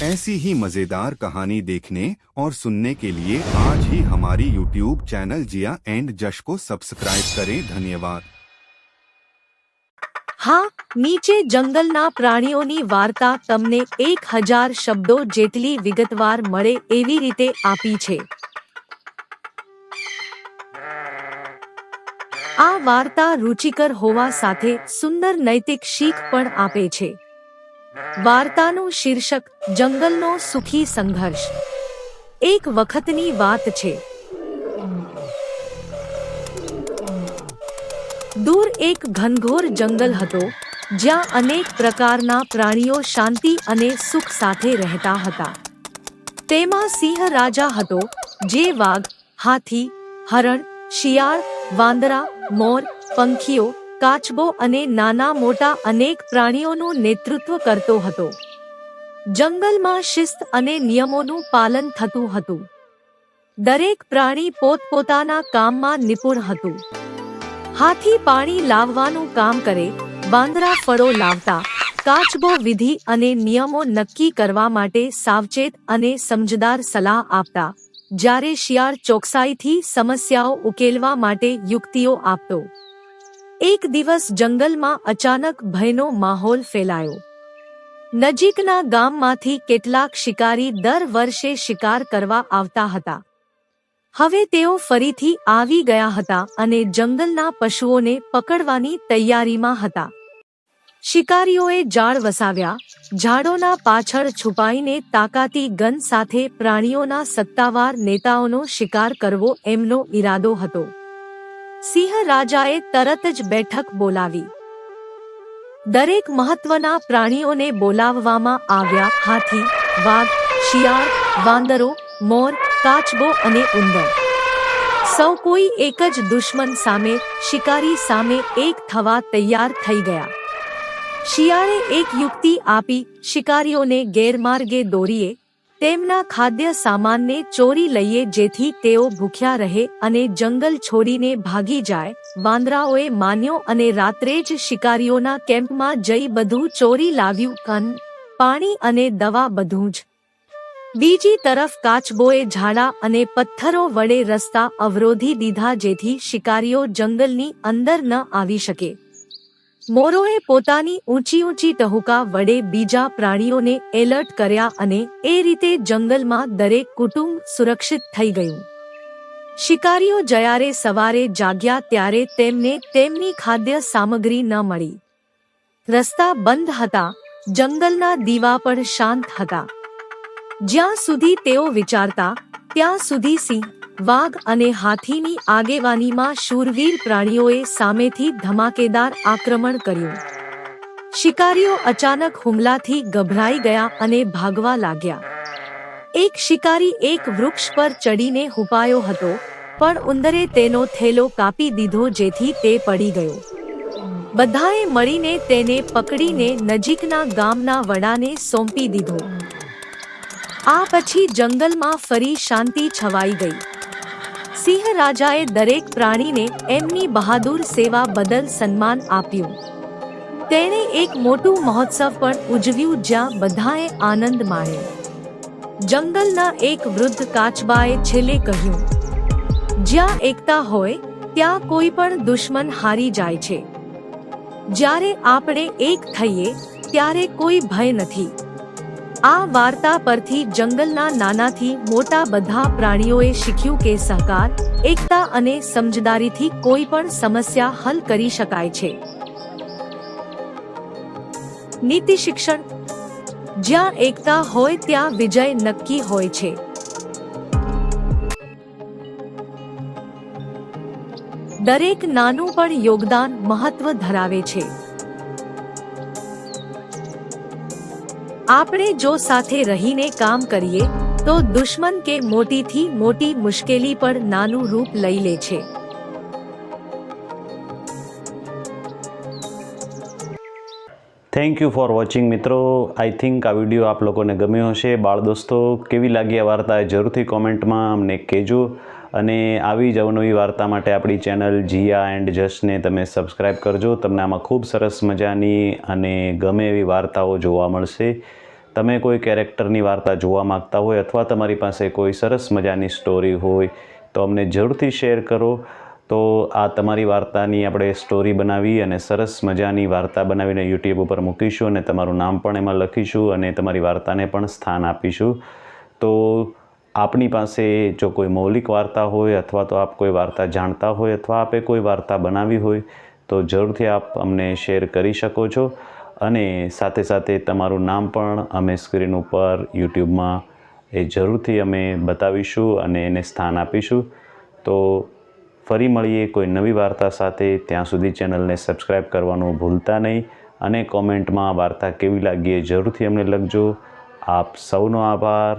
ऐसी ही मजेदार कहानी देखने और सुनने के लिए आज ही हमारी YouTube चैनल जिया एंड जश को सब्सक्राइब करें। धन्यवाद। हाँ, નીચે જંગલના પ્રાણીઓની વાર્તા તમને 1000 શબ્દો જેટલી વિગતવાર મળે એવી રીતે આપી છે। આ વાર્તા રુચિકર હોવા સાથે સુંદર નૈતિક શીખ પણ આપે છે। વાર્તાનું શીર્ષક જંગલનો સુખી સંઘર્ષ। એક વખતની વાત છે, दूर एक घनघोर जंगल हतो, ज्यां अनेक प्रकारना प्राणीओ शांति अने सुख साथे रहता हता। तेमां सिंह राजा हतो, जे वाघ, हाथी, हरण, शियाळ, वांदरा, मोर, पंखीओ, काचबो अने नाना मोटा अनेक प्राणीओनुं नेतृत्व करतो हतो। जंगलमां शिस्त अने नियमोनुं पालन थतुं हतुं। दरेक प्राणी पोतपोताना काममां निपुण हतुं। हाथी पाणी लाववानुं काम करे, वांदरा फळो लावता, काचबो विधि अने नियमो नक्की करवा माटे सावचेत अने समजदार सलाह आपता, ज्यारे शियाळ चोकसाईथी समस्याओ उकेलवा माटे युक्तिओ आपतो। एक दिवस जंगलमां अचानक भयनो माहोल फैलायो। नजीकना गाममांथी केटलाक शिकारी दर वर्षे शिकार करवा आवता हता। હવે તેઓ ફરીથી આવી ગયા હતા અને જંગલના પશુઓને પકડવાની તૈયારીમાં હતા। શિકારીઓએ જાળ વસાવ્યા, ઝાડોના પાછળ છુપાઈને તાકાતી ગન સાથે પ્રાણીઓના સત્તાવાર નેતાઓનો શિકાર કરવો એમનો ઈરાદો હતો। સિંહ રાજાએ તરત જ બેઠક બોલાવી। દરેક મહત્વના પ્રાણીઓને બોલાવવામાં આવ્યા। હાથી, વાઘ, શિયાળ, વાંદરો, મોર, કાચબો અને ઉંદર, સૌ કોઈ એક જ દુશ્મન સામે, શિકારી સામે એક થવા તૈયાર થઈ ગયા। શિયાળે એક યુક્તિ આપી, શિકારીઓને ગેરમાર્ગે દોરીએ, તેમના ખાદ્ય સામાનને ચોરી લઈએ જેથી તેઓ ભૂખ્યા રહે અને જંગલ છોડીને ભાગી જાય। વાંદરાઓએ માન્યો અને રાત્રે જ શિકારીઓના કેમ્પમાં જઈ બધું ચોરી લાવ્યું, અન્ન, પાણી અને દવા બધું જ। બીજી તરફ કાચબોએ ઝાડા અને પથ્થરો વડે રસ્તા અવરોધી દીધા જેથી શિકારીઓ જંગલની અંદર ન આવી શકે। મોરોએ પોતાની ઊંચી ઊંચી ટહુકા વડે બીજા પ્રાણીઓને એલર્ટ કર્યા અને એ રીતે જંગલમાં દરેક કુટુંબ સુરક્ષિત થઈ ગયું। શિકારીઓ જ્યારે સવારે જાગ્યા ત્યારે તેમને તેમની ખાદ્ય સામગ્રી ન મળી। રસ્તા બંધ હતા, જંગલના દીવા પણ શાંત હતા। જ્યાં સુધી તેઓ વિચારતા ત્યાં સુધી સિંહ, વાઘ અને હાથીની આગેવાનીમાં શૂરવીર પ્રાણીઓએ સામેથી ધમાકેદાર આક્રમણ કર્યું। શિકારીઓ અચાનક હુમલાથી ગભરાઈ ગયા અને ભાગવા लाग्યા। એક શિકારી એક વૃક્ષ પર ચડીને હુપાયો હતો, પણ ઉંદરે તેનો થેલો કાપી દીધો જેથી તે પડી ગયો। બધાએ મળીને તેને પકડીને નજીકના ગામના વડાને સોંપી દીધો। આ પછી જંગલમાં ફરી શાંતિ છવાઈ ગઈ। સિંહ રાજાએ દરેક પ્રાણીને એમની બહાદુર સેવા બદલ સન્માન આપ્યું। તેણે એક મોટું મહોત્સવ પણ ઉજવ્યું જ્યાં બધાએ આનંદ માણ્યો। જંગલના એક વૃદ્ધ કાચબાએ છેલ્લે કહ્યું, જ્યાં એકતા હોય ત્યાં કોઈ પણ દુશ્મન હારી જાય છે। જ્યારે આપણે એક થઈએ ત્યારે કોઈ ભય નથી। આ વાર્તા પરથી જંગલના નાનાથી મોટા બધા પ્રાણીઓએ શીખ્યું કે સહકાર, એકતા અને સમજદારીથી કોઈ પણ સમસ્યા હલ કરી શકાય છે। નીતિ શિક્ષણ, જ્યાં એકતા હોય ત્યાં વિજય નક્કી હોય છે। દરેક નાનું પણ યોગદાન મહત્વ ધરાવે છે। આપણે જો સાથે રહીને કામ કરીએ તો દુશ્મન કે મોટીથી મોટી મુશ્કેલી પણ નાનું રૂપ લઈ લે છે। થેન્ક યુ ફોર વોચિંગ મિત્રો। આઈ થિંક આ વિડીયો આપ લોકોને ગમ્યો હશે। બાળ દોસ્તો, કેવી લાગી આ વાર્તા જરૂરથી કોમેન્ટમાં અમને કહેજો અને આવી જ અવનવી વાર્તા માટે આપણી ચેનલ જીયા એન્ડ જશને તમે સબસ્ક્રાઈબ કરજો। તમને આમાં ખૂબ સરસ મજાની અને ગમે એવી વાર્તાઓ જોવા મળશે। તમે કોઈ કેરેક્ટરની વાર્તા જોવા માગતા હોય અથવા તમારી પાસે કોઈ સરસ મજાની સ્ટોરી હોય તો અમને જરૂરથી શેર કરો. તો આ તમારી વાર્તાની આપણે સ્ટોરી બનાવી અને સરસ મજાની વાર્તા બનાવીને યુટ્યુબ ઉપર મૂકીશું અને તમારું નામ પણ એમાં લખીશું અને તમારી વાર્તાને પણ સ્થાન આપીશું. તો આપની પાસે જો કોઈ મૌલિક વાર્તા હોય અથવા તો આપ કોઈ વાર્તા જાણતા હોય અથવા આપે કોઈ વાર્તા બનાવી હોય તો જરૂરથી આપ અમને શેર કરી શકો છો અને સાથે સાથે તમારું નામ પણ અમે સ્ક્રીન ઉપર યુટ્યુબમાં એ જરૂરથી અમે બતાવીશું અને એને સ્થાન આપીશું. તો ફરી મળીએ કોઈ નવી વાર્તા સાથે. ત્યાં સુધી ચેનલને સબસ્ક્રાઈબ કરવાનું ભૂલતા નહીં અને કોમેન્ટમાં વાર્તા કેવી લાગી એ જરૂરથી અમને લખજો. આપ સૌનો આભાર.